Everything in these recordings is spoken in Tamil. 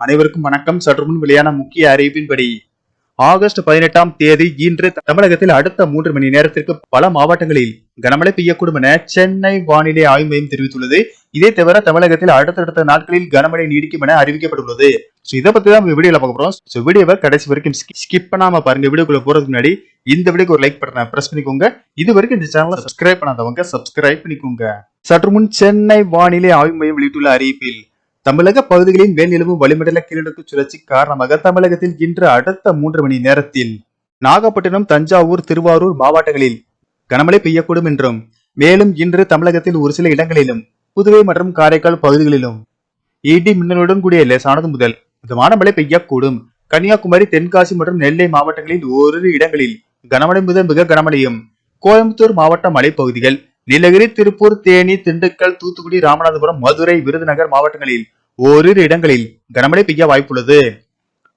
அனைவருக்கும் வணக்கம். சற்று முன் வெளியான முக்கிய அறிவிப்பின்படி ஆகஸ்ட் 18ஆம் தேதி இன்று தமிழகத்தில் அடுத்த 3 மணி நேரத்திற்கு பல மாவட்டங்களில் கனமழை பெய்யக்கூடும் என சென்னை வானிலை ஆய்வு மையம் தெரிவித்துள்ளது. இதை தவிர தமிழகத்தில் அடுத்தடுத்த நாட்களில் கனமழை நீடிக்கும் என அறிவிக்கப்பட்டுள்ளது. இதை பத்தி தான் வீடியோல பார்க்க போறோம். வீடியோவை கடைசி வரைக்கும் ஸ்கிப் பண்ணாம பாருங்க. வீடியோக்குள்ள போறதுக்கு முன்னாடி இந்த வீடியோக்கு ஒரு லைக் பட்டனை பிரஸ் பண்ணிக்கோங்க. இது வரைக்கும் இந்த சேனலை சப்ஸ்கிரைப் பண்ணாதவங்க சப்ஸ்கிரைப் பண்ணிக்கோங்க. சற்று முன் சென்னை வானிலை ஆய்வு மையம் வெளியிட்டுள்ள அறிவிப்பில் தமிழக பகுதிகளின் மேல்நிலவும் வளிமண்டல கீழடுக்கு சுழற்சி காரணமாக தமிழகத்தில் இன்று அடுத்த 3 மணி நேரத்தில் நாகப்பட்டினம், தஞ்சாவூர், திருவாரூர் மாவட்டங்களில் கனமழை பெய்யக்கூடும் என்றும், மேலும் இன்று தமிழகத்தில் ஒரு சில இடங்களிலும் புதுவை மற்றும் காரைக்கால் பகுதிகளிலும் இடி மின்னலுடன் கூடிய லேசானது முதல் மிதமான மழை பெய்யக்கூடும். கன்னியாகுமரி, தென்காசி மற்றும் நெல்லை மாவட்டங்களில் ஓரிரு இடங்களில் கனமழை முதல் மிக கனமழையும், கோயம்புத்தூர் மாவட்ட மலைப்பகுதிகள், நீலகிரி, திருப்பூர், தேனி, திண்டுக்கல், தூத்துக்குடி, ராமநாதபுரம், மதுரை, விருதுநகர் மாவட்டங்களில் ஓரிரு இடங்களில் கனமழை பெய்ய வாய்ப்புள்ளது.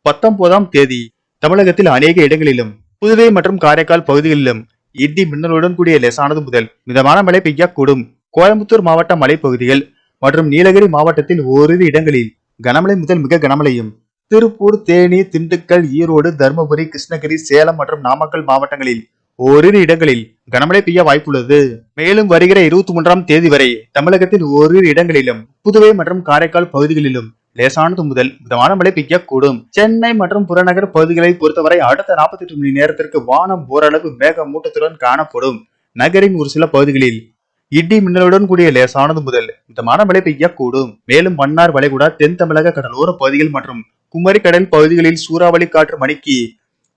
19ஆம் தேதி தமிழகத்தில் அநேக இடங்களிலும் புதுவை மற்றும் காரைக்கால் பகுதிகளிலும் இடி மின்னலுடன் கூடிய லேசானது முதல் மிதமான மழை பெய்யக்கூடும். கோயம்புத்தூர் மாவட்ட மலைப்பகுதிகள் மற்றும் நீலகிரி மாவட்டத்தில் ஓரிரு இடங்களில் கனமழை முதல் மிக கனமழையும், திருப்பூர், தேனி, திண்டுக்கல், ஈரோடு, தருமபுரி, கிருஷ்ணகிரி, சேலம் மற்றும் நாமக்கல் மாவட்டங்களில் ஓரிரு இடங்களில் கனமழை பெய்ய வாய்ப்புள்ளது. மேலும் வருகிற 23ஆம் தேதி வரை தமிழகத்தில் ஓரிரு இடங்களிலும் புதுவை மற்றும் காரைக்கால் பகுதிகளிலும் லேசானது முதல் மிதமான மழை பெய்யக்கூடும். சென்னை மற்றும் புறநகர் பகுதிகளை பொறுத்தவரை அடுத்த 48 மணி நேரத்திற்கு வானம் ஓரளவு மேக மூட்டத்துடன் காணப்படும். நகரின் ஒரு சில பகுதிகளில் இடி மின்னலுடன் கூடிய லேசானது முதல் மிதமான மழை பெய்யக்கூடும். மேலும் மன்னார் வளைகுடா, தென் தமிழக கடலோர பகுதிகள் மற்றும் குமரி கடல் பகுதிகளில் சூறாவளி காற்று மணிக்கு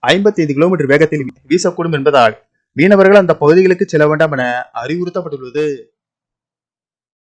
55 கிலோமீட்டர் வேகத்தில் வீசக்கூடும் என்பதால் மீனவர்கள் அந்த பகுதிகளுக்கு செல்ல வேண்டாம் என அறிவுறுத்தப்பட்டுள்ளது.